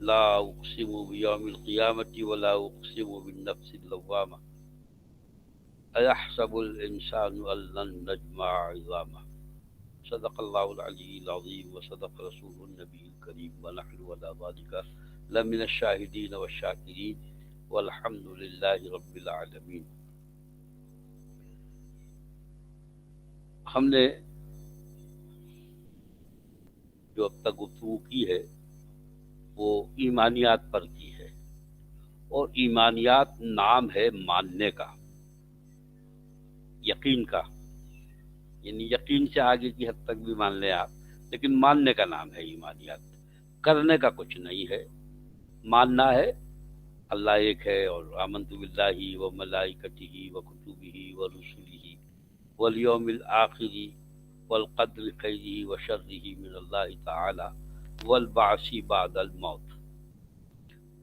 لا اقسم بیوم القیامت ولا اقسم بالنفس اللوامہ ایحسب الانسان ان لن نجمع عظامہ صدق اللہ العلی العظیم وصدق رسول النبی الکریم ونحن على ذلك لمن الشاہدین والشاکرین والحمد للہ رب العالمین۔ ہم نے جو اب تک گفتگو کی ہے وہ ایمانیات پر کی ہے، اور ایمانیات نام ہے ماننے کا، یقین کا، یعنی یقین سے آگے کی حد تک بھی مان لیں آپ، لیکن ماننے کا نام ہے ایمانیات، کرنے کا کچھ نہیں ہے۔ ماننا ہے اللہ ایک ہے، اور آمنت باللہ و ملائکتہ و کتبہ و رسلہ والیوم الآخر والقدر خیرہ و شرہ من اللہ تعالی والبعث بعد الموت۔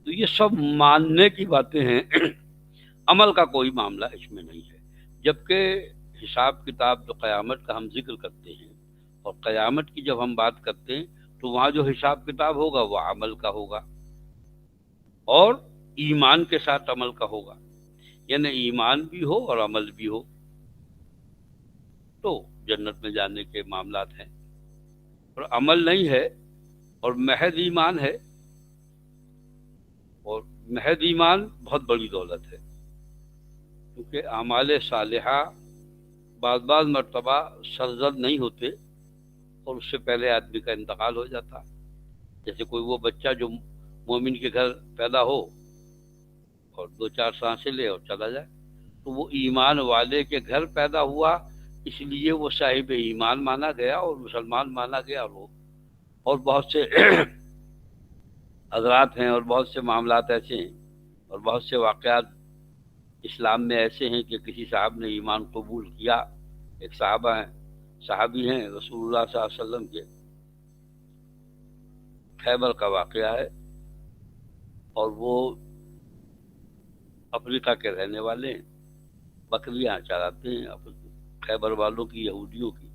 تو یہ سب ماننے کی باتیں ہیں، عمل کا کوئی معاملہ اس میں نہیں ہے۔ جبکہ حساب کتاب جو قیامت کا ہم ذکر کرتے ہیں، اور قیامت کی جب ہم بات کرتے ہیں تو وہاں جو حساب کتاب ہوگا وہ عمل کا ہوگا، اور ایمان کے ساتھ عمل کا ہوگا، یعنی ایمان بھی ہو اور عمل بھی ہو تو جنت میں جانے کے معاملات ہیں۔ اور عمل نہیں ہے اور محض ایمان ہے، اور محض ایمان بہت بڑی دولت ہے، کیونکہ اعمال صالحہ بعض مرتبہ سرزد نہیں ہوتے اور اس سے پہلے آدمی کا انتقال ہو جاتا۔ جیسے کوئی وہ بچہ جو مومن کے گھر پیدا ہو اور 2-4 سانسیں لے اور چلا جائے، تو وہ ایمان والے کے گھر پیدا ہوا، اس لیے وہ صاحب ایمان مانا گیا اور مسلمان مانا گیا۔ اور بہت سے حضرات ہیں اور بہت سے معاملات ایسے ہیں اور بہت سے واقعات اسلام میں ایسے ہیں کہ کسی صاحب نے ایمان قبول کیا۔ ایک صحابی ہیں رسول اللہ صلی اللہ علیہ وسلم کے، خیبر کا واقعہ ہے، اور وہ افریقہ کے رہنے والے ہیں، بکریاں چراتے ہیں خیبر والوں کی، یہودیوں کی۔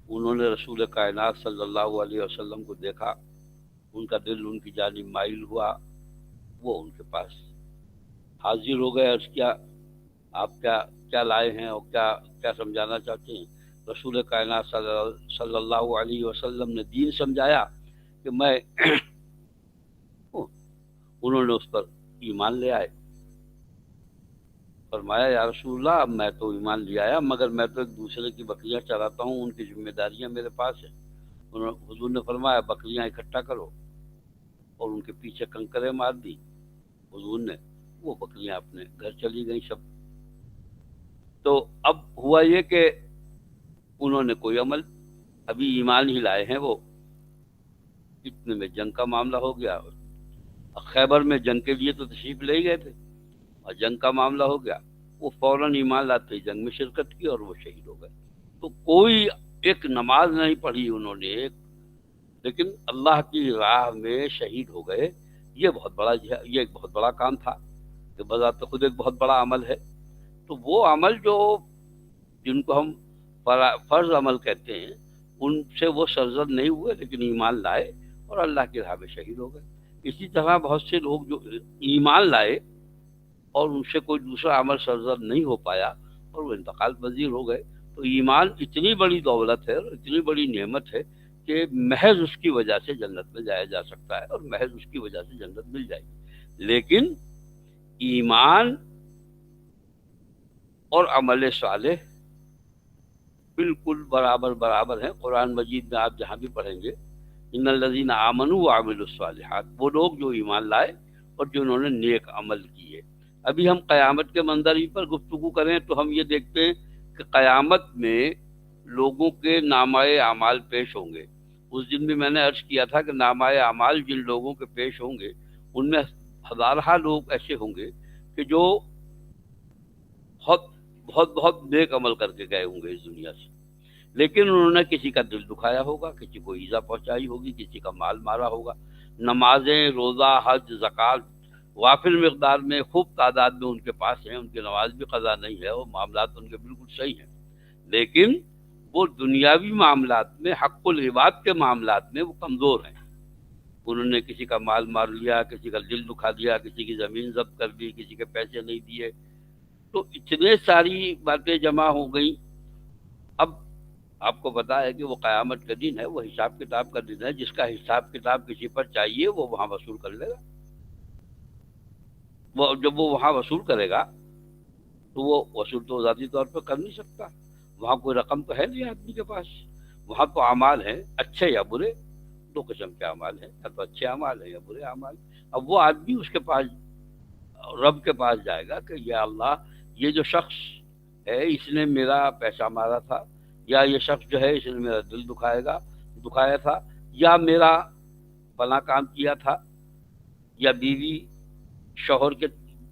انہوں نے رسول کائنات صلی اللہ علیہ وسلم کو دیکھا، ان کا دل ان کی جانب مائل ہوا، وہ ان کے پاس حاضر ہو گئے۔ عرض کیا آپ کیا لائے ہیں اور کیا سمجھانا چاہتے ہیں؟ رسول کائنات صلی اللہ علیہ وسلم نے دین سمجھایا کہ میں انہوں نے اس پر ایمان لے آئے۔ فرمایا یا رسول اللہ میں تو ایمان لے آیا، مگر میں تو ایک دوسرے کی بکریاں چراتا ہوں، ان کی ذمہ داریاں میرے پاس ہیں۔ حضور نے فرمایا بکریاں اکٹھا کرو، اور ان کے پیچھے کنکریں مار دی حضور نے، وہ بکریاں اپنے گھر چلی گئیں سب۔ تو اب ہوا یہ کہ انہوں نے کوئی عمل، ابھی ایمان ہی لائے ہیں وہ، اتنے میں جنگ کا معاملہ ہو گیا۔ خیبر میں جنگ کے لیے تو تشریف لے گئے تھے، اور جنگ کا معاملہ ہو گیا، وہ فوراً ایمان لاتے جنگ میں شرکت کی اور وہ شہید ہو گئے۔ تو کوئی ایک نماز نہیں پڑھی انہوں نے، لیکن اللہ کی راہ میں شہید ہو گئے۔ یہ ایک بہت بڑا کام تھا، کہ بذات خود ایک بہت بڑا عمل ہے۔ تو وہ عمل جن کو ہم فرض عمل کہتے ہیں، ان سے وہ سرزد نہیں ہوئے، لیکن ایمان لائے اور اللہ کی راہ میں شہید ہو گئے۔ اسی طرح بہت سے لوگ جو ایمان لائے اور ان سے کوئی دوسرا عمل سرزد نہیں ہو پایا اور وہ انتقال پذیر ہو گئے۔ تو ایمان اتنی بڑی دولت ہے اور اتنی بڑی نعمت ہے کہ محض اس کی وجہ سے جنت میں جایا جا سکتا ہے، اور محض اس کی وجہ سے جنت مل جائے گی۔ لیکن ایمان اور عمل صالح بالکل برابر ہیں۔ قرآن مجید میں آپ جہاں بھی پڑھیں گے ان الذین آمنوا وعملوا الصالحات، وہ لوگ جو ایمان لائے اور جنہوں نے نیک عمل کیے۔ ابھی ہم قیامت کے منظر پر گفتگو کریں تو ہم یہ دیکھتے ہیں کہ قیامت میں لوگوں کے نامہ اعمال پیش ہوں گے۔ اس دن بھی میں نے عرض کیا تھا کہ نامہ اعمال جن لوگوں کے پیش ہوں گے ان میں ہزارہ لوگ ایسے ہوں گے کہ جو بہت نیک عمل کر کے گئے ہوں گے اس دنیا سے، لیکن انہوں نے کسی کا دل دکھایا ہوگا، کسی کو ایذا پہنچائی ہوگی، کسی کا مال مارا ہوگا۔ نمازیں، روزہ، حج، زکوٰۃ وافر مقدار میں خوب تعداد میں ان کے پاس ہیں، ان کی نماز بھی قضا نہیں ہے اور معاملات ان کے بالکل صحیح ہیں، لیکن وہ دنیاوی معاملات میں، حق العباد کے معاملات میں وہ کمزور ہیں۔ انہوں نے کسی کا مال مار لیا، کسی کا دل دکھا دیا، کسی کی زمین ضبط کر دی، کسی کے پیسے نہیں دیے، تو اتنے ساری باتیں جمع ہو گئی۔ اب آپ کو پتا ہے کہ وہ قیامت کا دن ہے، وہ حساب کتاب کا دن ہے، جس کا حساب کتاب کسی پر چاہیے وہ وہاں وصول کر لے گا۔ وہ جب وہ وہاں وصول کرے گا تو وہ وصول تو ذاتی طور پہ کر نہیں سکتا، وہاں کوئی رقم تو ہے نہیں آدمی کے پاس، وہاں تو اعمال ہیں اچھے یا برے، دو قسم کے اعمال ہیں، یا تو اچھے اعمال ہیں یا برے اعمال۔ اب وہ آدمی اس کے پاس، رب کے پاس جائے گا کہ یا اللہ، یہ جو شخص ہے اس نے میرا پیسہ مارا تھا، یا یہ شخص جو ہے اس نے میرا دل دکھایا تھا، یا میرا فلاں کام کیا تھا، یا بیوی شوہر کے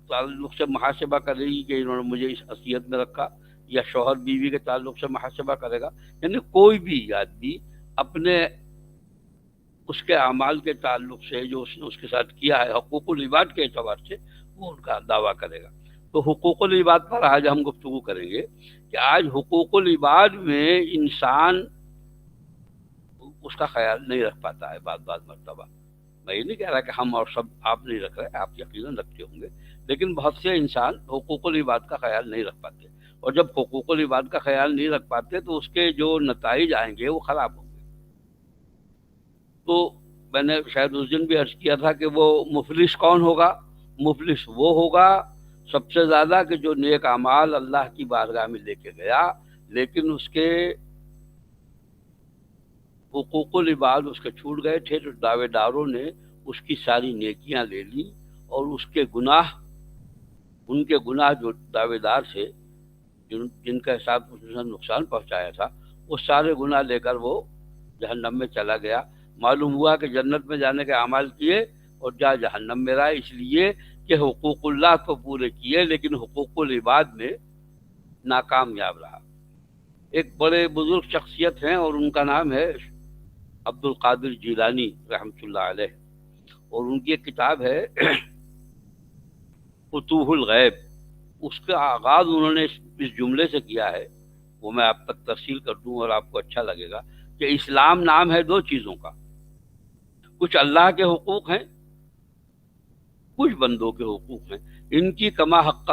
تعلق سے محاسبہ کرے گی کہ انہوں نے مجھے اس حیثیت میں رکھا، یا شوہر بیوی کے تعلق سے محاسبہ کرے گا۔ یعنی کوئی بھی آدمی اپنے اس کے اعمال کے تعلق سے جو اس نے اس کے ساتھ کیا ہے حقوق العباد کے اعتبار سے، وہ ان کا دعویٰ کرے گا۔ تو حقوق العباد پر آج ہم گفتگو کریں گے کہ آج حقوق العباد میں انسان اس کا خیال نہیں رکھ پاتا ہے بعض مرتبہ۔ میں یہ نہیں کہہ رہا کہ ہم اور سب آپ نہیں رکھ رہے، آپ یقیناً رکھتے ہوں گے، لیکن بہت سے انسان حقوق العباد کا خیال نہیں رکھ پاتے، اور جب حقوق العباد کا خیال نہیں رکھ پاتے تو اس کے جو نتائج آئیں گے وہ خراب ہوں گے۔ تو میں نے شاید اس دن بھی عرض کیا تھا کہ وہ مفلس کون ہوگا؟ مفلس وہ ہوگا سب سے زیادہ کہ جو نیک اعمال اللہ کی بارگاہ میں لے کے گیا، لیکن اس کے حقوق العباد اس کے چھوٹ گئے تھے، تو دعوے داروں نے اس کی ساری نیکیاں لے لی، اور اس کے گناہ، ان کے گناہ جو دعوے دار تھے جن کا حساب اس نے نقصان پہنچایا تھا، وہ سارے گناہ لے کر وہ جہنم میں چلا گیا۔ معلوم ہوا کہ جنت میں جانے کے اعمال کیے اور جہنم میں رہا، اس لیے کہ حقوق اللہ کو پورے کیے لیکن حقوق العباد میں ناکامیاب رہا۔ ایک بڑے بزرگ شخصیت ہیں اور ان کا نام ہے عبد القادر جیلانی رحمۃ اللہ علیہ، اور ان کی ایک کتاب ہے فتوح الغیب۔ اس کا آغاز انہوں نے اس جملے سے کیا ہے، وہ میں آپ تک تفصیل کر دوں اور آپ کو اچھا لگے گا، کہ اسلام نام ہے دو چیزوں کا، کچھ اللہ کے حقوق ہیں، کچھ بندوں کے حقوق ہیں، ان کی کما حق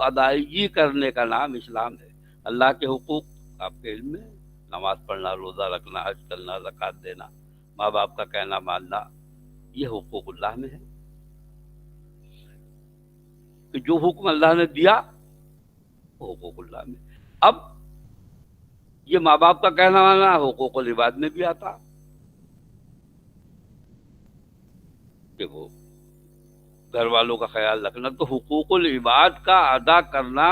ادائیگی کرنے کا نام اسلام ہے۔ اللہ کے حقوق آپ کے علم میں نماز پڑھنا، روزہ رکھنا، حج کرنا، زکوٰۃ دینا، ماں باپ کا کہنا ماننا، یہ حقوق اللہ میں ہے کہ جو حکم اللہ نے دیا وہ حقوق اللہ میں۔ اب یہ ماں باپ کا کہنا ماننا حقوق العباد میں بھی آتا کہ وہ گھر والوں کا خیال رکھنا، تو حقوق العباد کا ادا کرنا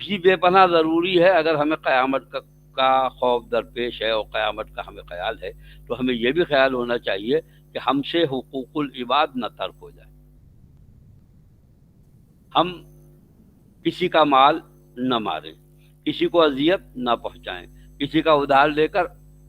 بھی بے پناہ ضروری ہے۔ اگر ہمیں قیامت کا خوف درپیش ہے اور قیامت کا ہمیں خیال ہے تو ہمیں یہ بھی خیال ہونا چاہیے کہ ہم سے حقوق العباد نہ ترک ہو جائے، ہم کسی کا مال نہ ماریں، کسی کو اذیت نہ پہنچائیں، کسی کا ادھار لے کر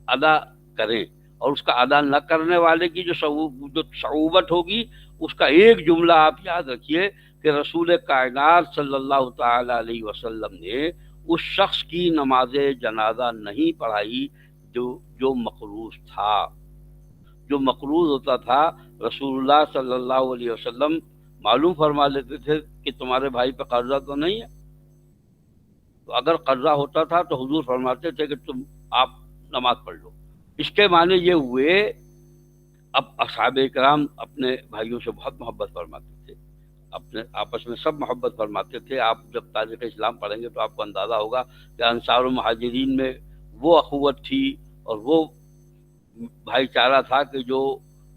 ادا کریں، اور اس کا ادا نہ کرنے والے کی جو صعوبت ہوگی اس کا ایک جملہ آپ یاد رکھیے کہ رسول کائنات صلی اللہ تعالی علیہ وسلم نے اس شخص کی نماز جنازہ نہیں پڑھائی جو مقروض تھا۔ جو مقروض ہوتا تھا رسول اللہ صلی اللہ علیہ وسلم معلوم فرما لیتے تھے کہ تمہارے بھائی پہ قرضہ تو نہیں ہے، تو اگر قرضہ ہوتا تھا تو حضور فرماتے تھے کہ آپ نماز پڑھ لو۔ اس کے معنی یہ ہوئے، اب اصحاب کرام اپنے بھائیوں سے بہت محبت فرماتے تھے، اپنے آپس میں سب محبت فرماتے تھے۔ آپ جب تاریخ اسلام پڑھیں گے تو آپ کو اندازہ ہوگا کہ انصار و مہاجرین میں وہ اخوت تھی اور وہ بھائی چارہ تھا کہ جو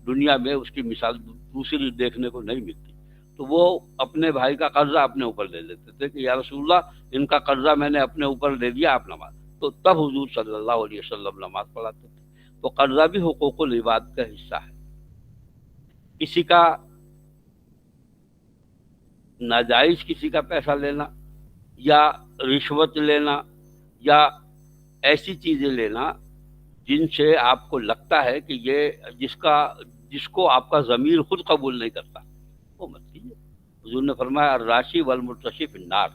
دنیا میں اس کی مثال دوسری دیکھنے کو نہیں ملتی۔ تو وہ اپنے بھائی کا قرضہ اپنے اوپر لے لیتے تھے کہ یا رسول اللہ ان کا قرضہ میں نے اپنے اوپر لے لیا، آپ نماز، تو تب حضور صلی اللہ علیہ وسلم نماز پڑھاتے تھے۔ تو قرضہ بھی حقوق العباد کا حصہ ہے۔ کسی کا ناجائز کسی کا پیسہ لینا یا رشوت لینا یا ایسی چیزیں لینا جن سے آپ کو لگتا ہے کہ یہ جس کو آپ کا ضمیر خود قبول نہیں کرتا، وہ مت کیجیے۔ حضور نے فرمایا الراشی والمرتشی فی النار،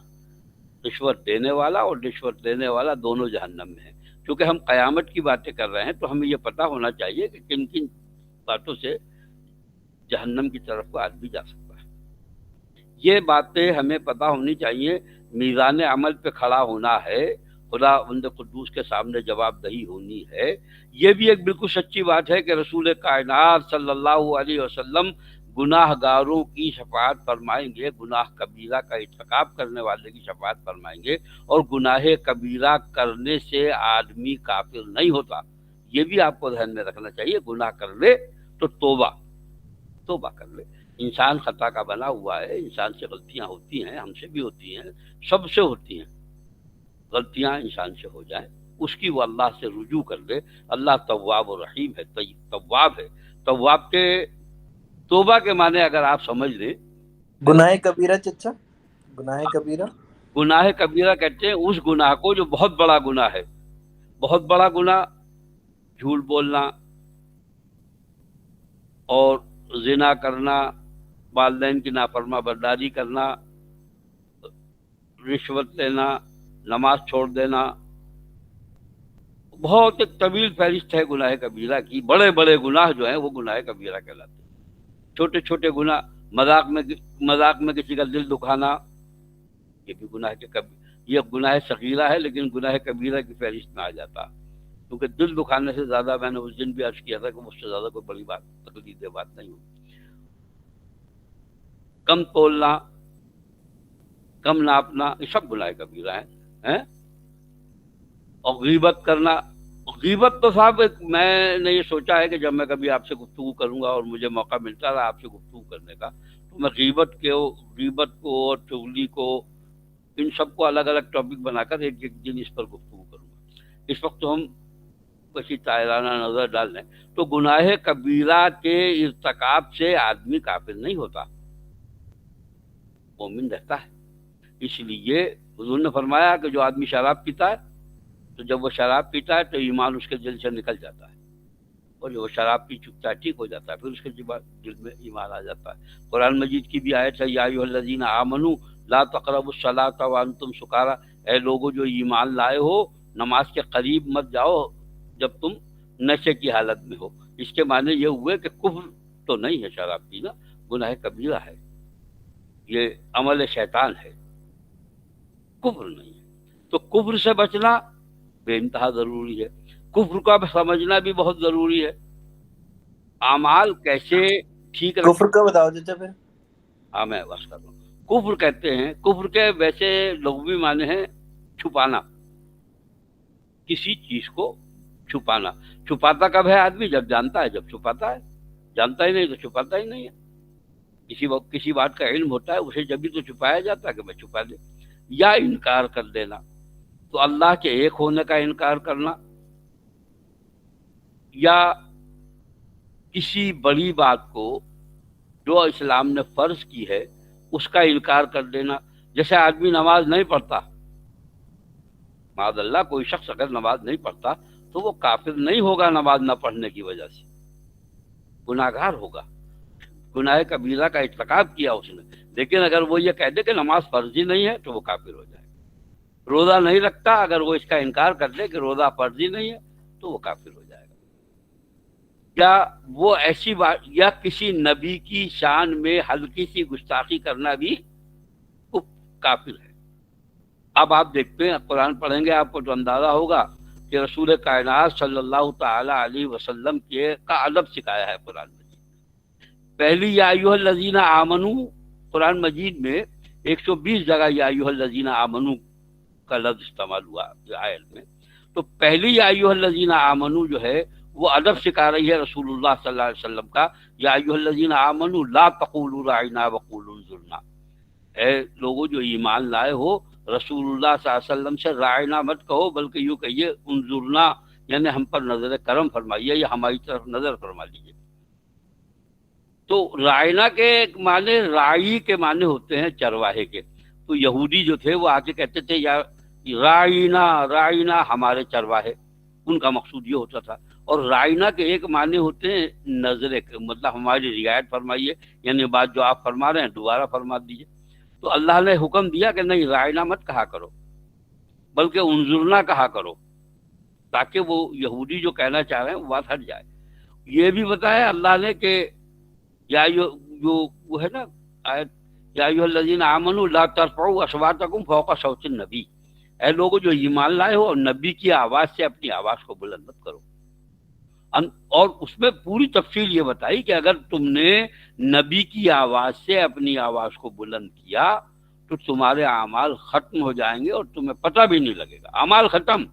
رشوت دینے والا اور رشوت لینے والا دونوں جہنم میں ہیں۔ کیونکہ ہم قیامت کی باتیں کر رہے ہیں تو ہمیں یہ پتہ ہونا چاہیے کہ کن کن باتوں سے جہنم کی طرف کو آدمی جا سکتا ہے۔ یہ باتیں ہمیں پتہ ہونی چاہیے۔ میزان عمل پہ کھڑا ہونا ہے، خدا بند قدوس کے سامنے جواب دہی ہونی ہے۔ یہ بھی ایک بالکل سچی بات ہے کہ رسول کائنات صلی اللہ علیہ وسلم گناہ گاروں کی شفاعت فرمائیں گے، گناہ کبیرہ کا ارتکاب کرنے والے کی شفاعت فرمائیں گے، اور گناہ کبیرہ کرنے سے آدمی کافر نہیں ہوتا۔ یہ بھی آپ کو ذہن میں رکھنا چاہیے۔ گناہ کر لے تو توبہ کر لے۔ انسان خطا کا بنا ہوا ہے، انسان سے غلطیاں ہوتی ہیں، ہم سے بھی ہوتی ہیں، سب سے ہوتی ہیں۔ غلطیاں انسان سے ہو جائیں، اس کی وہ اللہ سے رجوع کر لے۔ اللہ تواب و رحیم ہے، تواب ہے۔ تواب کے توبہ کے معنی اگر آپ سمجھ لیں، گناہ کبیرہ چچا، گناہ کبیرہ، گناہ کبیرہ کہتے ہیں اس گناہ کو جو بہت بڑا گناہ ہے۔ بہت بڑا گناہ جھوٹ بولنا اور زنا کرنا، والدین کی نافرما برداری کرنا، رشوت لینا، نماز چھوڑ دینا، بہت ایک طویل فہرست ہے گناہ کبیرہ کی۔ بڑے بڑے گناہ جو ہیں وہ گناہ کبیرہ کہلاتے ہیں۔ چھوٹے چھوٹے گناہ، مذاق میں کسی کا دل دکھانا، یہ بھی یہ گناہ صغیرہ ہے، لیکن گناہ کبیرہ کی فہرست میں آ جاتا، کیونکہ دل دکھانے سے زیادہ، میں نے اس دن بھی عرض کیا تھا کہ اس سے زیادہ کوئی بڑی بات، تکلیف دہ بات نہیں ہوتی۔ کم تولنا، کم ناپنا، یہ سب گناہ کبیرہ ہیں۔ اور غیبت کرنا، غیبت تو صاحب میں نے یہ سوچا ہے کہ جب میں کبھی آپ سے گفتگو کروں گا اور مجھے موقع ملتا رہا آپ سے گفتگو کرنے کا، تو میں غیبت کو اور چغلی کو، ان سب کو الگ الگ ٹاپک بنا کر ایک دن اس پر گفتگو کروں گا۔ اس وقت تو ہم کسی طائرانہ نظر ڈال لیں تو گناہ کبیرہ کے ارتکاب سے آدمی کافر نہیں ہوتا، مومن رہتا ہے۔ اس لیے حضور نے فرمایا کہ جو آدمی شراب پیتا ہے تو جب وہ شراب پیتا ہے تو ایمان اس کے دل سے نکل جاتا ہے، اور جو شراب پی چکتا ہے ٹھیک ہو جاتا ہے، پھر اس کے دل میں ایمان آ جاتا ہے۔ قرآن مجید کی بھی آیت ہے، یا ایھا الذین آمنوا لا تقربوا الصلاۃ وانتم سکارا، اے لوگو جو ایمان لائے ہو نماز کے قریب مت جاؤ جب تم نشے کی حالت میں ہو۔ اس کے معنی یہ ہوئے کہ کفر تو نہیں ہے شراب پینا، گناہ کبیرہ ہے، یہ عمل شیطان ہے، کفر نہیں ہے۔ تو کفر سے بچنا بے انتہا ضروری ہے، کفر کا سمجھنا بھی بہت ضروری ہے۔ اعمال کیسے ٹھیک رکھیں، کفر کا بتاؤ چچا پھر۔ ہاں میں بس کر رہا ہوں۔ کفر کہتے ہیں، کفر کے ویسے لغوی معنی ہیں چھپانا، کسی چیز کو چھپانا۔ چھپاتا کب ہے آدمی؟ جب جانتا ہے، جب چھپاتا ہے۔ جانتا ہی نہیں تو چھپاتا ہی نہیں ہے۔ کسی بات کا علم ہوتا ہے اسے جبھی تو چھپایا جاتا ہے کہ میں چھپا دے۔ یا انکار کر دینا، تو اللہ کے ایک ہونے کا انکار کرنا، یا کسی بڑی بات کو جو اسلام نے فرض کی ہے اس کا انکار کر دینا۔ جیسے آدمی نماز نہیں پڑھتا، معاذ اللہ کوئی شخص اگر نماز نہیں پڑھتا تو وہ کافر نہیں ہوگا نماز نہ پڑھنے کی وجہ سے، گناہ گار ہوگا، گناہ کبیرہ کا ارتکاب کیا اس نے۔ لیکن اگر وہ یہ کہہ دے کہ نماز فرض ہی نہیں ہے تو وہ کافر ہو جائے گا۔ روزہ نہیں رکھتا، اگر وہ اس کا انکار کر دے کہ روزہ فرض ہی نہیں ہے تو وہ کافر ہو جائے گا۔ یا وہ ایسی بات، یا کسی نبی کی شان میں ہلکی سی گستاخی کرنا بھی کافر ہے۔ اب آپ دیکھتے ہیں، قرآن پڑھیں گے آپ کو تو اندازہ ہوگا کہ رسول کائنات صلی اللہ تعالی علیہ وسلم کا ادب سکھایا ہے قرآن مجید۔ پہلی یا ایھا الذین آمنوا، قرآن مجید میں 120 جگہ یا ایھا الذین آمنوا کا لفظ استعمال ہوا آیت میں، تو پہلی یا ایھا الذین آمنوا جو ہے وہ ادب سکھا رہی ہے رسول اللہ صلی اللہ علیہ وسلم کا۔ یا ایھا الذین آمنوا لا تقولوا راعنا وقولوا انظرنا، اے لوگوں جو ایمان لائے ہو رسول اللہ صلی اللہ علیہ وسلم سے راعنا مت کہو، بلکہ یوں کہیے انظرنا، یعنی ہم پر نظر کرم فرمائیے یا ہماری طرف نظر فرما لیجیے۔ تو راعنا کے معنی، راعی کے معنی ہوتے ہیں چرواہے کے۔ تو یہودی جو تھے وہ آ کے کہتے تھے یا راعینا ہمارے چرواہے، ان کا مقصود یہ ہوتا تھا۔ اور راعینا کے ایک معنی ہوتے ہیں نظر، مطلب ہماری رعایت فرمائیے، یعنی بات جو آپ فرما رہے ہیں دوبارہ فرما دیجیے۔ تو اللہ نے حکم دیا کہ نہیں، راعینا مت کہا کرو بلکہ انظرنا کہا کرو، تاکہ وہ یہودی جو کہنا چاہ رہے ہیں وہ بات ہٹ جائے۔ یہ بھی بتایا اللہ نے کہ یا جو وہ ہے نا آیت، یا ایھا الذین آمنوا لا ترفعوا اصواتکم فوق صوت النبی، اے لوگوں جو ایمان لائے ہو اور نبی کی آواز سے اپنی آواز کو بلند مت کرو۔ اور اس میں پوری تفصیل یہ بتائی کہ اگر تم نے نبی کی آواز سے اپنی آواز کو بلند کیا تو تمہارے اعمال ختم ہو جائیں گے اور تمہیں پتہ بھی نہیں لگے گا، اعمال ختم،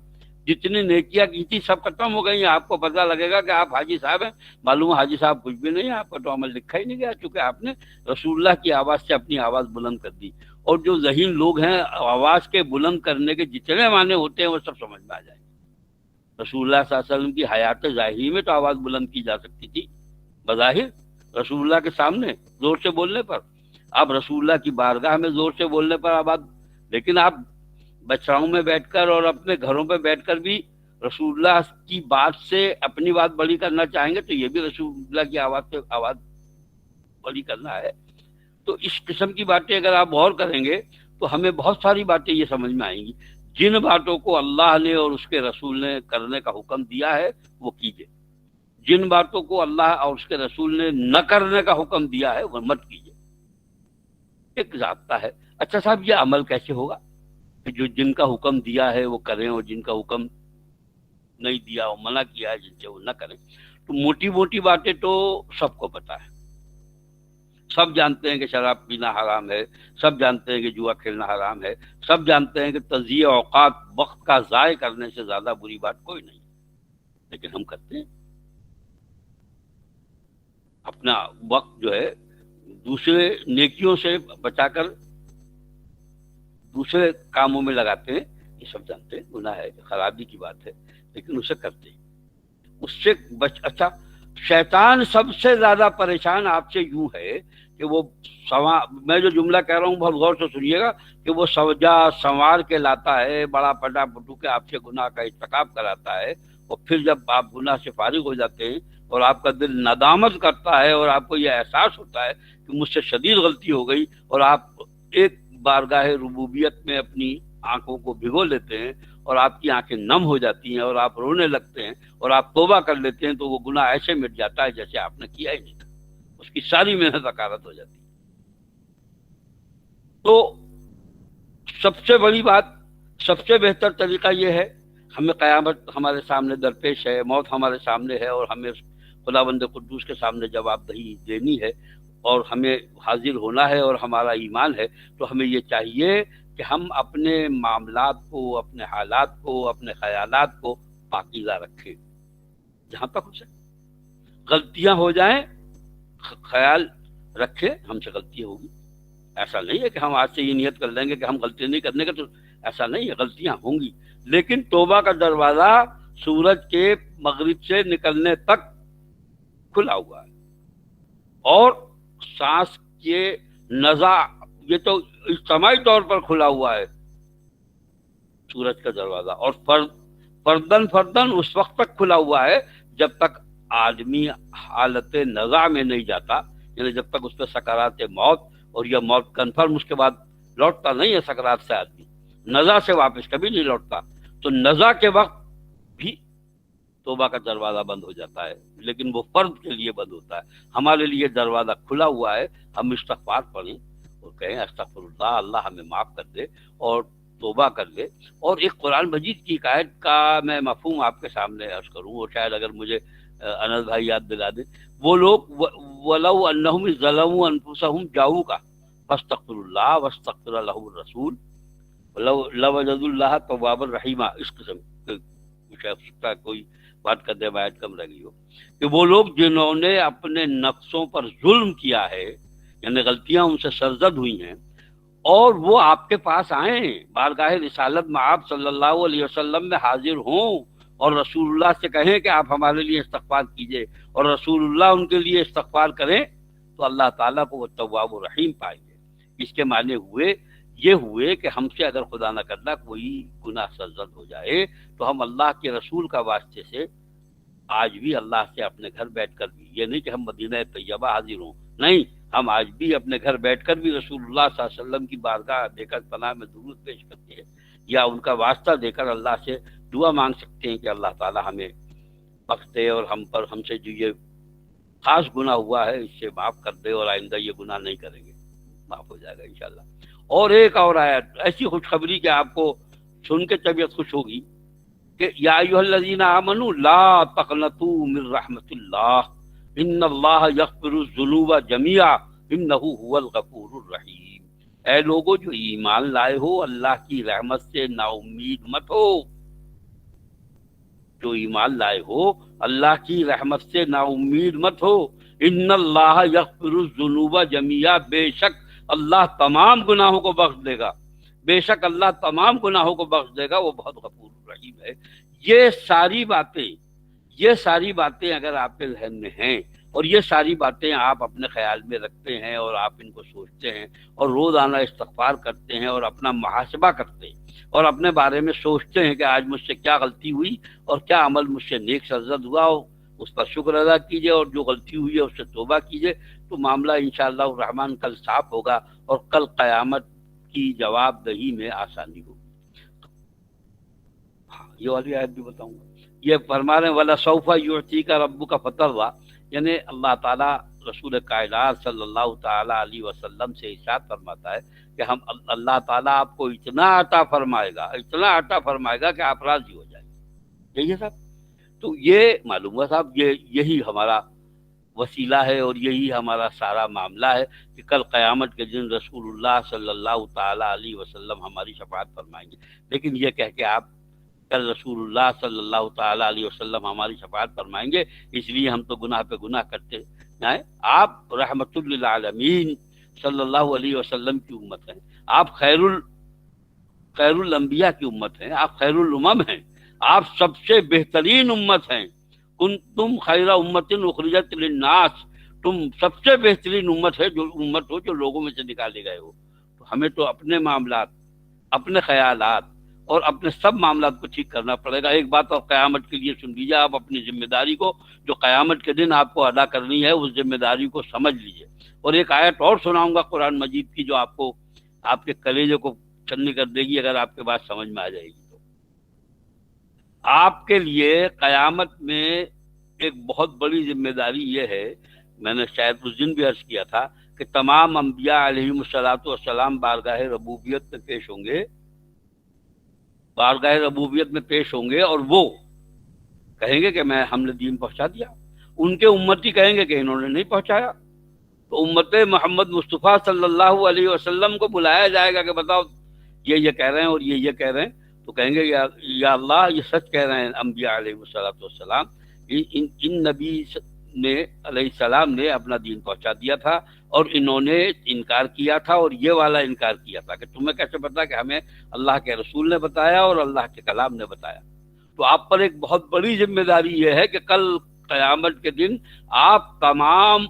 جتنی نیکیاں کی تھی سب ختم ہو گئی ہیں۔ آپ کو پتہ لگے گا کہ آپ حاجی صاحب ہیں، معلوم حاجی صاحب کچھ بھی نہیں ہے، آپ کا تو عمل لکھا ہی نہیں گیا، چونکہ آپ نے رسول اللہ کی آواز سے اپنی آواز بلند کر دی۔ اور جو ذہین لوگ ہیں، آواز کے بلند کرنے کے جتنے معنی ہوتے ہیں وہ سب سمجھ میں آ جائیں گے۔ رسول اللہ صلی اللہ علیہ وسلم کی حیات ظاہری میں تو آواز بلند کی جا سکتی تھی بظاہر، رسول اللہ کے سامنے زور سے بولنے پر، اب رسول اللہ کی بارگاہ میں زور سے بولنے پر آواز، لیکن آپ بچڑاؤں میں بیٹھ کر اور اپنے گھروں پہ بیٹھ کر بھی رسول اللہ کی بات سے اپنی بات بڑی کرنا چاہیں گے تو یہ بھی رسول اللہ کی آواز سے آواز بڑی کرنا ہے۔ تو اس قسم کی باتیں اگر آپ غور کریں گے تو ہمیں بہت ساری باتیں یہ سمجھ میں آئیں گی۔ جن باتوں کو اللہ نے اور اس کے رسول نے کرنے کا حکم دیا ہے وہ کیجئے، جن باتوں کو اللہ اور اس کے رسول نے نہ کرنے کا حکم دیا ہے وہ مت کیجئے۔ ایک ضابطہ ہے۔ اچھا صاحب یہ عمل کیسے ہوگا کہ جو جن کا حکم دیا ہے وہ کریں اور جن کا حکم نہیں دیا اور منع کیا ہے جن سے وہ نہ کریں؟ تو موٹی موٹی باتیں تو سب کو پتا ہے، سب جانتے ہیں کہ شراب پینا حرام ہے، سب جانتے ہیں کہ جوا کھیلنا حرام ہے، سب جانتے ہیں کہ تضییع اوقات وقت کا ضائع کرنے سے زیادہ بری بات کوئی نہیں، لیکن ہم کرتے ہیں۔ اپنا وقت جو ہے دوسرے نیکیوں سے بچا کر دوسرے کاموں میں لگاتے ہیں، یہ سب جانتے ہیں گناہ ہے، خرابی کی بات ہے، لیکن اسے کرتے ہیں، اس سے اچھا شیطان سب سے زیادہ پریشان آپ سے یوں ہے کہ وہ میں جو جملہ کہہ رہا ہوں بہت غور سے سنیے گا کہ وہ سوجا سنوار کے لاتا ہے، بڑا پٹا پٹو کے آپ سے گناہ کا ارتکاب کراتا ہے، اور پھر جب آپ گناہ سے فارغ ہو جاتے ہیں اور آپ کا دل ندامت کرتا ہے اور آپ کو یہ احساس ہوتا ہے کہ مجھ سے شدید غلطی ہو گئی اور آپ ایک بارگاہ ربوبیت میں اپنی آنکھوں کو بھگو لیتے ہیں اور آپ کی آنکھیں نم ہو جاتی ہیں اور آپ رونے لگتے ہیں اور آپ توبہ کر لیتے ہیں، تو وہ گناہ ایسے مٹ جاتا ہے جیسے آپ نے کیا ہی نہیں تھا، اس کی ساری محنت حقارت ہو جاتی ہے۔ تو سب سے بڑی بات، سب سے بہتر طریقہ یہ ہے، ہمیں قیامت ہمارے سامنے درپیش ہے، موت ہمارے سامنے ہے اور ہمیں خداوند قدوس کے سامنے جواب دہی دینی ہے اور ہمیں حاضر ہونا ہے اور ہمارا ایمان ہے، تو ہمیں یہ چاہیے کہ ہم اپنے معاملات کو، اپنے حالات کو، اپنے خیالات کو پاکیزہ رکھیں جہاں تک ہو سکے۔ غلطیاں ہو جائیں، خیال رکھیں ہم سے غلطی ہوگی، ایسا نہیں ہے کہ ہم آج سے یہ نیت کر لیں گے کہ ہم غلطی نہیں کرنے کا، تو ایسا نہیں ہے، غلطیاں ہوں گی، لیکن توبہ کا دروازہ سورج کے مغرب سے نکلنے تک کھلا ہوا ہے، اور سانس کے نزع یہ تو اجتماعی طور پر کھلا ہوا ہے سورج کا دروازہ، اور فردن اس وقت تک کھلا ہوا ہے جب تک آدمی حالت نزع میں نہیں جاتا، یعنی جب تک اس پہ سکرات موت، اور یہ موت کنفرم اس کے بعد لوٹتا نہیں ہے سکرات سے آدمی، نزع سے واپس کبھی نہیں لوٹتا، تو نزع کے وقت بھی توبہ کا دروازہ بند ہو جاتا ہے، لیکن وہ فرد کے لیے بند ہوتا ہے، ہمارے لیے دروازہ کھلا ہوا ہے، ہم استغفار پڑھیں اور کہیں استغفر اللہ، اللہ ہمیں معاف کر دے اور توبہ کر لے۔ اور ایک قرآن مجید کی آیت کا میں مفہوم آپ کے سامنے عرض کروں، اور شاید اگر مجھے انس بھائی یاد دلا دیں، وہ لوگ وَلَوْ أَنَّهُمْ ظَلَمُوا أَنفُسَهُمْ جَاءُوكَ فَاسْتَغْفِرُوا اللَّهَ وَاسْتَغْفَرَ لَهُمُ الرَّسُولُ لَوَجَدُوا اللَّهَ تَوَّابًا رَحِيمًا، اس قسم کا کوئی بات کرنے میں آیت کم رہ گئی ہو، کہ وہ لوگ جنہوں نے اپنے نفسوں پر ظلم کیا ہے، یعنی غلطیاں ان سے سرزد ہوئی ہیں، اور وہ آپ کے پاس آئیں، بارگاہ رسالت میں آپ صلی اللہ علیہ وسلم میں حاضر ہوں اور رسول اللہ سے کہیں کہ آپ ہمارے لیے استغفار کیجئے، اور رسول اللہ ان کے لیے استغفار کریں، تو اللہ تعالیٰ کو وہ تواب و رحیم پائیں گے۔ اس کے معنی یہ ہوئے کہ ہم سے اگر خدا نہ کرنا کوئی گناہ سرزد ہو جائے تو ہم اللہ کے رسول کا واسطے سے آج بھی اللہ سے اپنے گھر بیٹھ کر بھی، یہ نہیں کہ ہم مدینہ طیبہ حاضر ہوں، نہیں، ہم آج بھی اپنے گھر بیٹھ کر بھی رسول اللہ صلی اللہ علیہ وسلم کی بارگاہ دے کر پناہ میں درود پیش کرتے ہیں، یا ان کا واسطہ دے کر اللہ سے دعا مانگ سکتے ہیں کہ اللہ تعالی ہمیں بخش دے اور ہم سے جو یہ خاص گناہ ہوا ہے اس سے معاف کر دے اور آئندہ یہ گناہ نہیں کریں گے، معاف ہو جائے گا انشاءاللہ۔ اور ایک اور آیت ایسی خوشخبری کہ آپ کو سن کے طبیعت خوش ہوگی کہ یا ایھا الذین آمنوا لا تقنطوا من رحمت اللہ ان اللہ یغفر الذنوب جميعا انہ هو الغفور الرحیم۔ اے لوگو جو ایمان لائے ہو، اللہ کی رحمت سے نا امید مت ہو، جو ایمان لائے ہو اللہ کی رحمت سے نا امید مت ہو۔ ان اللہ یغفر الذنوب جميعا، بے شک اللہ تمام گناہوں کو بخش دے گا، بے شک اللہ تمام گناہوں کو بخش دے گا، وہ بہت غفور الرحیم ہے۔ یہ ساری باتیں اگر آپ کے ذہن میں ہیں اور یہ ساری باتیں آپ اپنے خیال میں رکھتے ہیں اور آپ ان کو سوچتے ہیں اور روزانہ استغفار کرتے ہیں اور اپنا محاسبہ کرتے ہیں اور اپنے بارے میں سوچتے ہیں کہ آج مجھ سے کیا غلطی ہوئی اور کیا عمل مجھ سے نیک سرزد ہوا ہو، اس پر شکر ادا کیجئے اور جو غلطی ہوئی ہے اس سے توبہ کیجئے، تو معاملہ انشاءاللہ الرحمن کل صاف ہوگا اور کل قیامت کی جواب دہی میں آسانی ہوگی۔ یہ والی آیت بھی بتاؤں گا۔ یہ فرما رہے ہیں وَلَسَوْفَ يُعْطِيكَ رَبُّكَ فَتَرْضَىٰ، یعنی اللہ تعالیٰ رسول کائنات صلی اللہ تعالیٰ علیہ وسلم سے ارشاد فرماتا ہے کہ ہم اللہ تعالیٰ آپ کو اتنا عطا فرمائے گا کہ آپ راضی ہو جائیں گے۔ یہی ہے صاحب، تو یہ معلوم ہوا صاحب، یہی ہمارا وسیلہ ہے اور یہی ہمارا سارا معاملہ ہے کہ کل قیامت کے دن رسول اللہ صلی اللہ تعالیٰ علیہ وسلم ہماری شفاعت فرمائیں گے۔ لیکن یہ کہہ کے آپ کل رسول اللہ صلی اللہ تعالیٰ علیہ وسلم ہماری شفاعت فرمائیں گے اس لیے ہم تو گناہ پہ گناہ کرتے ہیں۔ آپ رحمت للعالمین صلی اللہ علیہ وسلم کی امت ہیں، آپ خیر الانبیاء کی امت ہیں، آپ خیر الامم ہیں، آپ سب سے بہترین امت ہیں۔ کنتم خیر امت اخرجت للناس، تم سب سے بہترین امت ہو جو لوگوں میں سے نکالے گئے ہو۔ تو ہمیں تو اپنے معاملات، اپنے خیالات اور اپنے سب معاملات کو ٹھیک کرنا پڑے گا۔ ایک بات اور قیامت کے لیے سن لیجیے، آپ اپنی ذمہ داری کو جو قیامت کے دن آپ کو ادا کرنی ہے اس ذمہ داری کو سمجھ لیجیے۔ اور ایک آیت اور سناؤں گا قرآن مجید کی جو آپ کو آپ کے کلیجے کو چلنی کر دے گی اگر آپ کے بات سمجھ میں آ جائے گی تو۔ آپ کے لیے قیامت میں ایک بہت بڑی ذمہ داری یہ ہے، میں نے شاید اس دن بھی عرض کیا تھا کہ تمام انبیاء علیہم الصلوۃ والسلام بارگاہ ربوبیت میں پیش ہوں گے، بارگاہ ربوبیت میں پیش ہوں گے اور وہ کہیں گے کہ ہم نے دین پہنچا دیا، ان کے امتی کہیں گے کہ انہوں نے نہیں پہنچایا۔ تو امت محمد مصطفیٰ صلی اللہ علیہ وسلم کو بلایا جائے گا کہ بتاؤ یہ کہہ رہے ہیں اور یہ کہہ رہے ہیں، تو کہیں گے یا اللہ یہ سچ کہہ رہے ہیں انبیاء علیہ السلام، ان نبی نے علیہ السلام نے اپنا دین پہنچا دیا تھا اور انہوں نے انکار کیا تھا اور یہ والا انکار کیا تھا کہ تمہیں کیسے پتا کہ ہمیں اللہ کے رسول نے بتایا اور اللہ کے کلام نے بتایا۔ تو آپ پر ایک بہت بڑی ذمہ داری یہ ہے کہ کل قیامت کے دن آپ تمام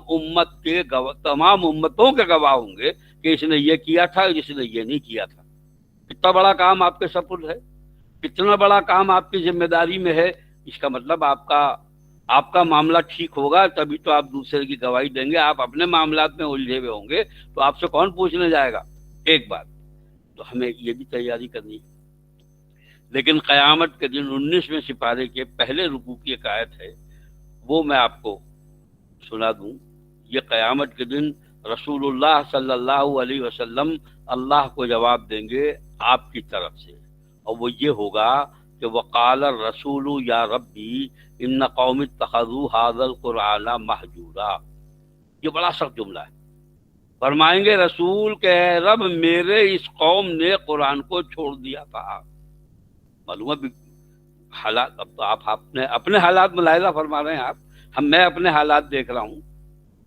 امتوں کے گواہ ہوں گے کہ اس نے یہ کیا تھا اور اس نے یہ نہیں کیا تھا۔ کتنا بڑا کام آپ کے سپرد ہے، کتنا بڑا کام آپ کی ذمہ داری میں ہے۔ اس کا مطلب آپ کا معاملہ ٹھیک ہوگا تبھی تو آپ دوسرے کی گواہی دیں گے۔ آپ اپنے معاملات میں الجھے ہوئے ہوں گے تو آپ سے کون پوچھنے جائے گا؟ ایک بات تو ہمیں یہ بھی تیاری کرنی ہے۔ لیکن قیامت کے دن 19ویں سپارے کے پہلے رکوع کی ایک آیت ہے، وہ میں آپ کو سنا دوں۔ یہ قیامت کے دن رسول اللہ صلی اللہ علیہ وسلم اللہ کو جواب دیں گے آپ کی طرف سے، اور وہ یہ ہوگا کہ وقال الرسول یا ربی ان قوم اتخذوا هذا القرآن مہجورا۔ یہ بڑا سخت جملہ ہے۔ فرمائیں گے رسول کہ اے رب میرے اس قوم نے قرآن کو چھوڑ دیا تھا۔ معلوم ہے حالات، اب تو آپ اپنے حالات ملاحظہ فرما رہے ہیں، میں اپنے حالات دیکھ رہا ہوں،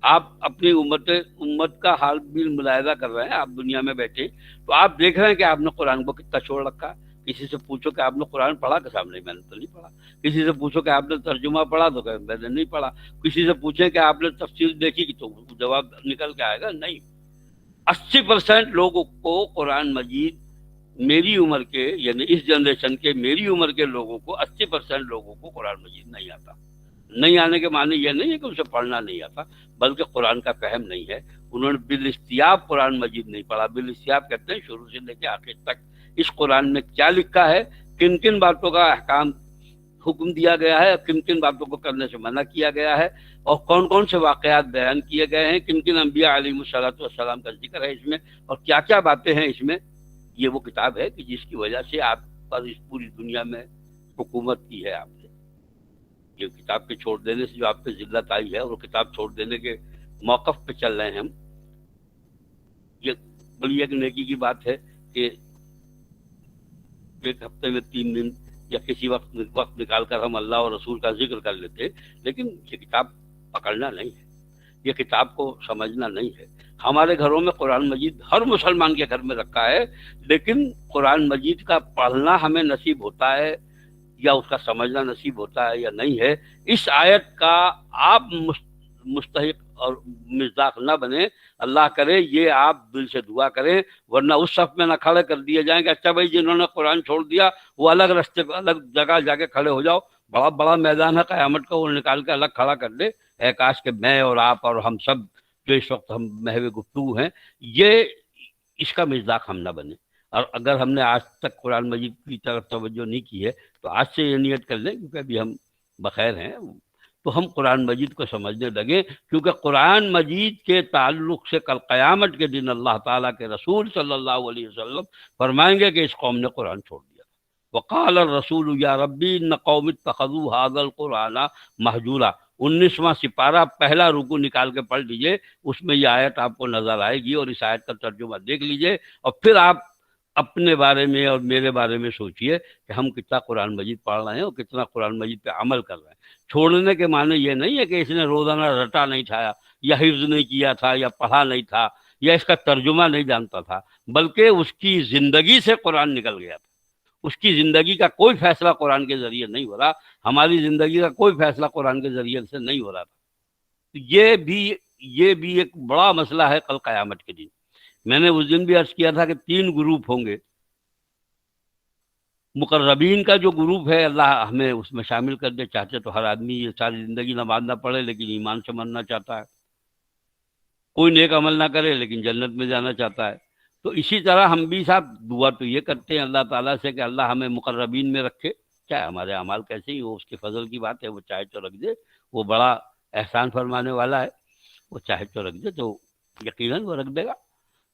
آپ اپنی امت کا حال بھی ملاحظہ کر رہے ہیں۔ آپ دنیا میں بیٹھے تو آپ دیکھ رہے ہیں کہ آپ نے قرآن کو کتنا چھوڑ رکھا ہے۔ کسی سے پوچھو کہ آپ نے قرآن پڑھا کہ صاحب نہیں میں نے تو نہیں پڑھا۔ کسی سے پوچھو کہ آپ نے ترجمہ پڑھا تو کہ میں نے نہیں پڑھا۔ کسی سے پوچھیں کہ آپ نے تفسیر دیکھی کہ تو جواب نکل کے آئے گا نہیں۔ 80% لوگوں کو قرآن مجید میری عمر کے، یعنی اس جنریشن کے میری عمر کے لوگوں کو 80% لوگوں کو قرآن مجید نہیں آتا۔ نہیں آنے کے معنی یہ نہیں ہے کہ اسے پڑھنا نہیں آتا، بلکہ قرآن کا فہم نہیں ہے۔ انہوں نے بالاستیاب قرآن مجید نہیں پڑھا۔ بالاستیاب کہتے ہیں شروع سے لے کے آخر تک اس قرآن میں کیا لکھا ہے، کن کن باتوں کا احکام حکم دیا گیا ہے، کن کن باتوں کو کرنے سے منع کیا گیا ہے، اور کون کون سے واقعات بیان کیے گئے ہیں، کن کن انبیاء علیہ الصلوۃ والسلام کا ذکر ہے اس میں، اور کیا کیا باتیں ہیں اس میں. یہ وہ کتاب ہے کہ جس کی وجہ سے آپ پر اس پوری دنیا میں حکومت کی ہے آپ نے. یہ کتاب کے چھوڑ دینے سے جو آپ پہ ذلت آئی ہے، اور وہ کتاب چھوڑ دینے کے موقف پہ چل رہے ہیں ہم. یہ بڑی ایک نیکی کی بات ہے کہ ایک ہفتے میں 3 دن یا کسی وقت نکال کر ہم اللہ اور رسول کا ذکر کر لیتے، لیکن یہ کتاب پکڑنا نہیں ہے، یہ کتاب کو سمجھنا نہیں ہے. ہمارے گھروں میں قرآن مجید ہر مسلمان کے گھر میں رکھا ہے، لیکن قرآن مجید کا پڑھنا ہمیں نصیب ہوتا ہے یا اس کا سمجھنا نصیب ہوتا ہے یا نہیں ہے. اس آیت کا آپ مستحق اور مصداق نہ بنے، اللہ کرے یہ آپ دل سے دعا کریں، ورنہ اس صف میں نہ کھڑے کر دیے جائیں کہ اچھا بھائی جنہوں نے قرآن چھوڑ دیا وہ الگ راستے پہ الگ جگہ جا کے کھڑے ہو جاؤ. بڑا بڑا میدان ہے قیامت کا، وہ نکال کے الگ کھڑا کر دے. اے کاش کہ میں اور آپ اور ہم سب جو اس وقت ہم محو گفتگو ہیں، یہ اس کا مصداق ہم نہ بنے. اور اگر ہم نے آج تک قرآن مجید کی طرف توجہ نہیں کی ہے تو آج سے یہ نیت کر لیں، کیونکہ ابھی ہم بخیر ہیں، تو ہم قرآن مجید کو سمجھنے لگیں. کیونکہ قرآن مجید کے تعلق سے کل قیامت کے دن اللہ تعالیٰ کے رسول صلی اللہ علیہ وسلم فرمائیں گے کہ اس قوم نے قرآن چھوڑ دیا. وقال الرسول یا ربی ان قوم اتخذوا هذا القرآن مہجورا. 19واں سپارہ پہلا رکوع نکال کے پڑھ لیجئے، اس میں یہ آیت آپ کو نظر آئے گی، اور اس آیت کا ترجمہ دیکھ لیجئے، اور پھر آپ اپنے بارے میں اور میرے بارے میں سوچئے کہ ہم کتنا قرآن مجید پڑھ رہے ہیں اور کتنا قرآن مجید پہ عمل کر رہے ہیں. چھوڑنے کے معنی یہ نہیں ہے کہ اس نے روزانہ رٹا نہیں تھا، یا حفظ نہیں کیا تھا، یا پڑھا نہیں تھا، یا اس کا ترجمہ نہیں جانتا تھا، بلکہ اس کی زندگی سے قرآن نکل گیا تھا. اس کی زندگی کا کوئی فیصلہ قرآن کے ذریعے نہیں ہو رہا، ہماری زندگی کا کوئی فیصلہ قرآن کے ذریعے سے نہیں ہو رہا تھا. یہ بھی ایک بڑا مسئلہ ہے کل قیامت کے دن. میں نے اس دن بھی عرض کیا تھا کہ 3 گروپ ہوں گے. مقربین کا جو گروپ ہے، اللہ ہمیں اس میں شامل کر دے. چاہتے تو ہر آدمی یہ ساری زندگی نماز نہ پڑھے لیکن ایمان سے مرنا چاہتا ہے، کوئی نیک عمل نہ کرے لیکن جنت میں جانا چاہتا ہے. تو اسی طرح ہم بھی صاحب دعا تو یہ کرتے ہیں اللہ تعالیٰ سے کہ اللہ ہمیں مقربین میں رکھے، چاہے ہمارے اعمال کیسے ہی ہو، اس کے فضل کی بات ہے، وہ چاہے تو رکھ دے، وہ بڑا احسان فرمانے والا ہے، وہ چاہے تو رکھ دے تو یقیناً وہ رکھ دے گا،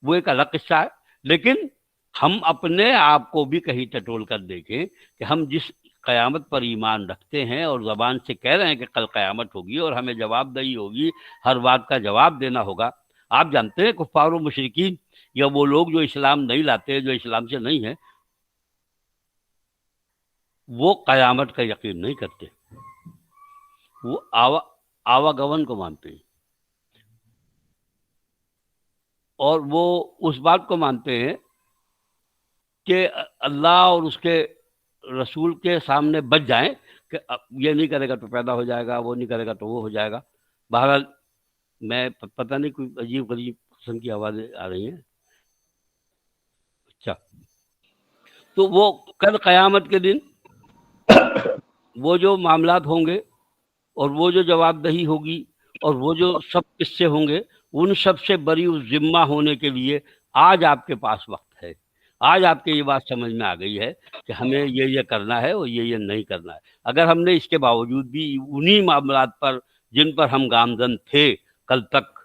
وہ ایک الگ قصہ ہے. لیکن ہم اپنے آپ کو بھی کہیں ٹٹول کر دیکھیں کہ ہم جس قیامت پر ایمان رکھتے ہیں اور زبان سے کہہ رہے ہیں کہ کل قیامت ہوگی اور ہمیں جواب دہی ہوگی، ہر بات کا جواب دینا ہوگا. آپ جانتے ہیں کفار و مشرکین یا وہ لوگ جو اسلام نہیں لاتے، جو اسلام سے نہیں ہیں، وہ قیامت کا یقین نہیں کرتے، وہ آواگمن کو مانتے ہیں، اور وہ اس بات کو مانتے ہیں کہ اللہ اور اس کے رسول کے سامنے بچ جائیں کہ یہ نہیں کرے گا تو پیدا ہو جائے گا، وہ نہیں کرے گا تو وہ ہو جائے گا. بہرحال میں پتہ نہیں کوئی عجیب غریب قسم کی آوازیں آ رہی ہیں. اچھا، تو وہ کل قیامت کے دن وہ جو معاملات ہوں گے اور وہ جو جواب دہی ہوگی اور وہ جو سب قصے ہوں گے، ان سب سے بری ذمہ ہونے کے لیے آج آپ کے پاس وقت ہے. آج آپ کے یہ بات سمجھ میں آ گئی ہے کہ ہمیں یہ کرنا ہے اور یہ نہیں کرنا ہے. اگر ہم نے اس کے باوجود بھی انہی معاملات پر جن پر ہم گامزن تھے کل تک،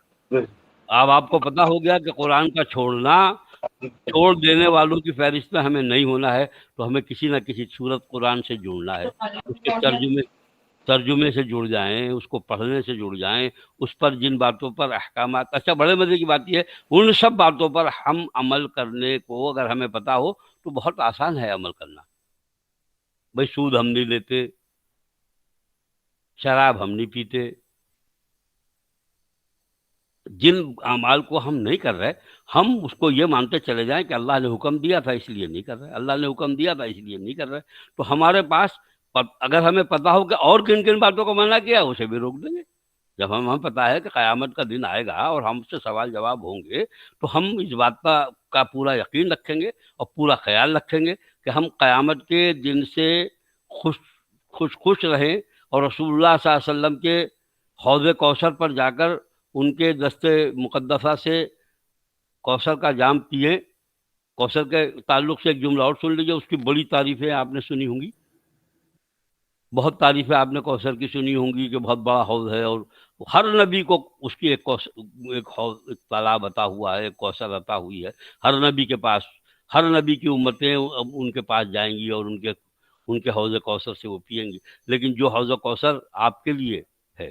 اب آپ کو پتہ ہو گیا کہ قرآن کا چھوڑ دینے والوں کی فہرست میں ہمیں نہیں ہونا ہے، تو ہمیں کسی نہ کسی صورت قرآن سے جڑنا ہے، اس کے ترجمے سے جڑ جائیں، اس کو پڑھنے سے جڑ جائیں، اس پر جن باتوں پر احکامات. اچھا، بڑے مزے کی بات یہ ہے ان سب باتوں پر ہم عمل کرنے کو اگر ہمیں پتہ ہو تو بہت آسان ہے عمل کرنا. بھائی سود ہم نہیں لیتے، شراب ہم نہیں پیتے. جن اعمال کو ہم نہیں کر رہے، ہم اس کو یہ مانتے چلے جائیں کہ اللہ نے حکم دیا تھا اس لیے نہیں کر رہے، اللہ نے حکم دیا تھا اس لیے نہیں کر رہے. تو ہمارے پاس اگر ہمیں پتہ ہو کہ اور کن کن باتوں کو منع کیا، اسے بھی روک دیں گے. جب ہمیں پتہ ہے کہ قیامت کا دن آئے گا اور ہم سے سوال جواب ہوں گے، تو ہم اس بات کا پورا یقین رکھیں گے اور پورا خیال رکھیں گے کہ ہم قیامت کے دن سے خوش رہیں اور رسول اللہ صلی اللہ علیہ وسلم کے حوض کوثر پر جا کر ان کے دست مقدسہ سے کوثر کا جام پیے. کوثر کے تعلق سے ایک جملہ اور سن لیجیے، اس کی بڑی تعریفیں آپ نے سنی ہوں گی. بہت تعریفیں آپ نے کوثر کی سنی ہوں گی کہ بہت بڑا حوض ہے، اور ہر نبی کو اس کی ایک تالاب عطا ہوا ہے، ایک کوثر عطا ہوئی ہے ہر نبی کے پاس۔ ہر نبی کی امتیں اب ان کے پاس جائیں گی اور ان کے حوض کوثر سے وہ پئیں گی۔ لیکن جو حوض کوثر آپ کے لیے ہے،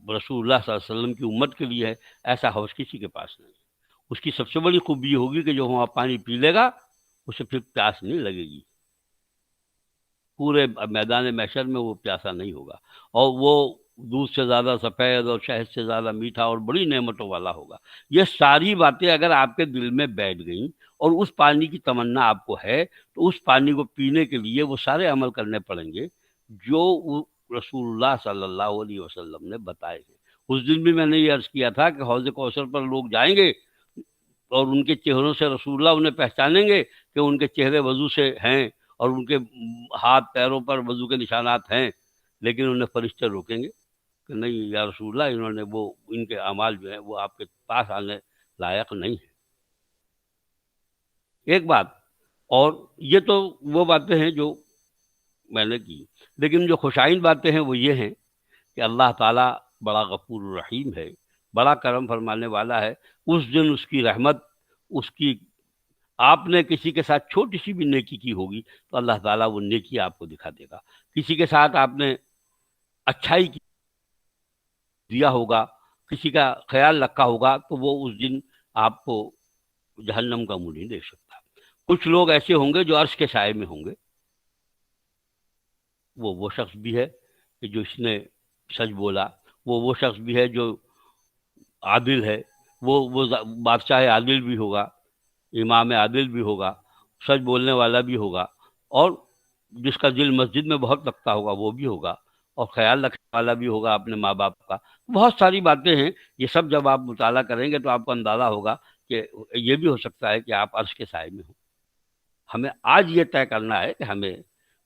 رسول اللہ صلی اللہ علیہ وسلم کی امت کے لیے ہے، ایسا حوض کسی کے پاس نہیں۔ اس کی سب سے بڑی خوبی یہ ہوگی کہ جو وہاں پانی پی لے گا اسے پھر پیاس نہیں لگے گی، پورے میدان محشر میں وہ پیاسا نہیں ہوگا، اور وہ دودھ سے زیادہ سفید اور شہد سے زیادہ میٹھا اور بڑی نعمتوں والا ہوگا۔ یہ ساری باتیں اگر آپ کے دل میں بیٹھ گئیں اور اس پانی کی تمنا آپ کو ہے، تو اس پانی کو پینے کے لیے وہ سارے عمل کرنے پڑیں گے جو رسول اللہ صلی اللہ علیہ وسلم نے بتائے ہیں۔ اس دن بھی میں نے یہ عرض کیا تھا کہ حوض کوثر پر لوگ جائیں گے اور ان کے چہروں سے رسول اللہ انہیں پہچانیں گے کہ ان کے چہرے وضو سے ہیں اور ان کے ہاتھ پیروں پر وضو کے نشانات ہیں، لیکن انہیں فرشتے روکیں گے کہ نہیں یا رسول اللہ، انہوں نے ان کے اعمال جو ہیں وہ آپ کے پاس آنے لائق نہیں ہے۔ ایک بات اور، یہ تو وہ باتیں ہیں جو میں نے کی، لیکن جو خوشائند باتیں ہیں وہ یہ ہیں کہ اللہ تعالیٰ بڑا غفور الرحیم ہے، بڑا کرم فرمانے والا ہے۔ اس دن اس کی رحمت، اس کی، آپ نے کسی کے ساتھ چھوٹی سی بھی نیکی کی ہوگی تو اللہ تعالیٰ وہ نیکی آپ کو دکھا دے گا۔ کسی کے ساتھ آپ نے اچھائی دیا ہوگا، کسی کا خیال رکھا ہوگا، تو وہ اس دن آپ کو جہنم کا منہ نہیں دیکھ سکتا۔ کچھ لوگ ایسے ہوں گے جو عرش کے سائے میں ہوں گے، وہ شخص بھی ہے کہ جو اس نے سچ بولا، وہ شخص بھی ہے جو عادل ہے، وہ بادشاہ عادل بھی ہوگا، امام عادل بھی ہوگا، سچ بولنے والا بھی ہوگا، اور جس کا دل مسجد میں بہت لگتا ہوگا وہ بھی ہوگا، اور خیال رکھنے والا بھی ہوگا اپنے ماں باپ کا۔ بہت ساری باتیں ہیں، یہ سب جب آپ مطالعہ کریں گے تو آپ کو اندازہ ہوگا کہ یہ بھی ہو سکتا ہے کہ آپ عرش کے سائے میں ہوں۔ ہمیں آج یہ طے کرنا ہے کہ ہمیں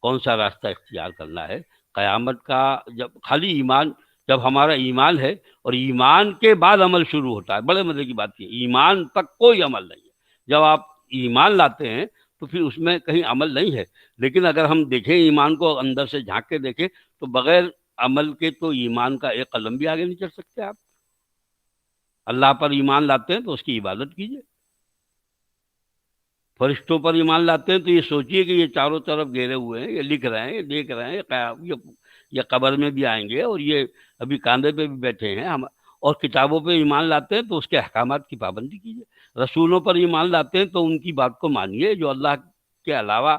کون سا راستہ اختیار کرنا ہے۔ قیامت کا جب خالی ایمان، جب ہمارا ایمان ہے اور ایمان کے بعد عمل شروع ہوتا ہے، بڑے مزے کی بات یہ، ایمان تک کوئی عمل نہیں ہے۔ جب آپ ایمان لاتے ہیں تو پھر اس میں کہیں عمل نہیں ہے، لیکن اگر ہم دیکھیں ایمان کو، اندر سے جھانک کے دیکھیں، تو بغیر عمل کے تو ایمان کا ایک قدم بھی آگے نہیں چل سکتے آپ۔ اللہ پر ایمان لاتے ہیں تو اس کی عبادت کیجیے، فرشتوں پر ایمان لاتے ہیں تو یہ سوچیے کہ یہ چاروں طرف گھیرے ہوئے ہیں، یہ لکھ رہے ہیں، یہ دیکھ رہے ہیں، یہ قبر میں بھی آئیں گے، اور یہ ابھی کاندھے پہ بھی بیٹھے ہیں ہم۔ اور کتابوں پہ ایمان لاتے ہیں تو اس کے احکامات کی پابندی کیجیے، رسولوں پر ایمان لاتے ہیں تو ان کی بات کو مانیے، جو اللہ کے علاوہ،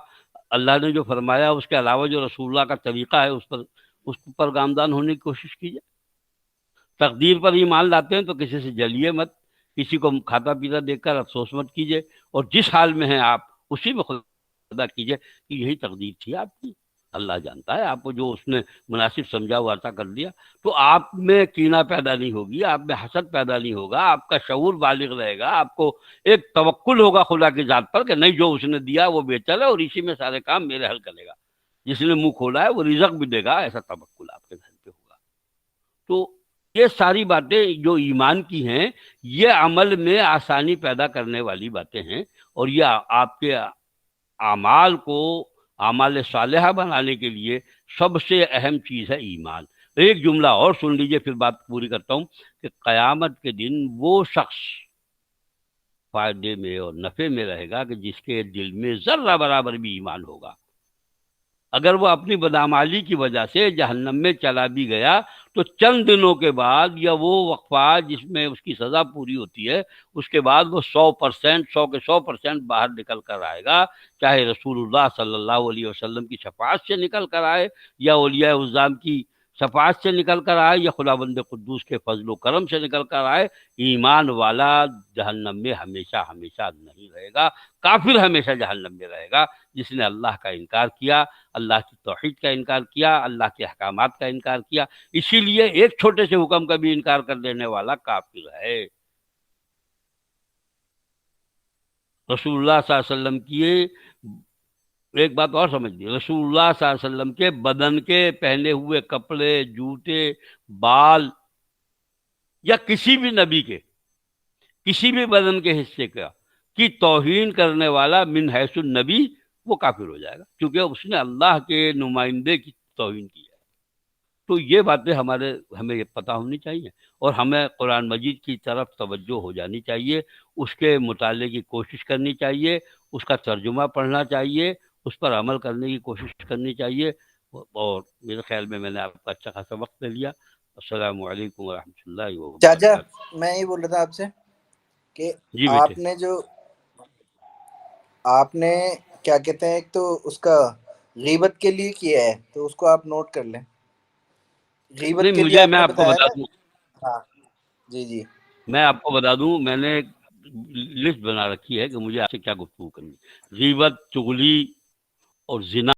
اللہ نے جو فرمایا اس کے علاوہ جو رسول اللہ کا طریقہ ہے اس پر گامزن ہونے کی کوشش کیجیے۔ تقدیر پر ایمان لاتے ہیں تو کسی سے جلیے مت، کسی کو کھاتا پیتا دیکھ کر افسوس مت کیجیے، اور جس حال میں ہیں آپ اسی میں خدا کیجیے کہ یہی تقدیر تھی آپ کی، اللہ جانتا ہے آپ کو جو اس نے مناسب سمجھا ہوا عطا کر دیا۔ تو آپ میں کینہ پیدا نہیں ہوگی، آپ میں حسد پیدا نہیں ہوگا، آپ کا شعور بالغ رہے گا، آپ کو ایک توکل ہوگا خدا کی ذات پر کہ نہیں، جو اس نے دیا وہ بہتر ہے اور اسی میں سارے کام میرے حل کرے گا، جس نے منہ کھولا ہے وہ رزق بھی دے گا، ایسا توکل آپ کے ذہن پہ ہوگا۔ تو یہ ساری باتیں جو ایمان کی ہیں، یہ عمل میں آسانی پیدا کرنے والی باتیں ہیں، اور یہ آپ کے اعمال کو اعمال صالحہ بنانے کے لیے سب سے اہم چیز ہے ایمان۔ ایک جملہ اور سن لیجئے پھر بات پوری کرتا ہوں، کہ قیامت کے دن وہ شخص فائدے میں اور نفع میں رہے گا کہ جس کے دل میں ذرہ برابر بھی ایمان ہوگا۔ اگر وہ اپنی بدعمالی کی وجہ سے جہنم میں چلا بھی گیا تو چند دنوں کے بعد، یا وہ وقفہ جس میں اس کی سزا پوری ہوتی ہے، اس کے بعد وہ 100% باہر نکل کر آئے گا، چاہے رسول اللہ صلی اللہ علیہ وسلم کی شفاعت سے نکل کر آئے، یا اولیاء اعظام کی شفاعت سے نکل کر آئے، یا خداوند قدوس کے فضل و کرم سے نکل کر آئے۔ ایمان والا جہنم میں ہمیشہ ہمیشہ نہیں رہے گا، کافر ہمیشہ جہنم میں رہے گا، جس نے اللہ کا انکار کیا، اللہ کی توحید کا انکار کیا، اللہ کے احکامات کا انکار کیا۔ اسی لیے ایک چھوٹے سے حکم کا بھی انکار کر دینے والا کافر ہے۔ رسول اللہ صلی اللہ علیہ وسلم کی ایک بات اور سمجھ لیجیے، رسول اللہ صلی اللہ علیہ وسلم کے بدن کے پہنے ہوئے کپڑے، جوتے، بال، یا کسی بھی نبی کے کسی بھی بدن کے حصے کا کی توہین کرنے والا من حیث النبی وہ کافر ہو جائے گا، کیونکہ اس نے اللہ کے نمائندے کی توہین کی ہے۔ تو یہ باتیں ہمیں یہ پتہ ہونی چاہیے، اور ہمیں قرآن مجید کی طرف توجہ ہو جانی چاہیے، اس کے مطالعے کی کوشش کرنی چاہیے، اس کا ترجمہ پڑھنا چاہیے، اس پر عمل کرنے کی کوشش کرنی چاہیے۔ اور میرے خیال میں نے آپ کا اچھا خاصا وقت لے لیا۔ السلام علیکم ورحمۃ اللہ چاچا وبرکاتہ۔ میں یہ بول رہا تھا آپ سے کہ جی بیٹے۔ آپ نے کیا کہتے ہیں، ایک تو اس کا غیبت کے لیے کیا ہے تو اس کو آپ نوٹ کر لیں، غیبت نہیں کے لیے مجھے، آپ میں نے آپ کو بتایا بتا نا۔ دوں، ہاں جی جی میں آپ کو بتا دوں، میں نے لسٹ بنا رکھی ہے کہ مجھے آپ سے کیا گفتگو کرنی: غیبت، چغلی اور زنا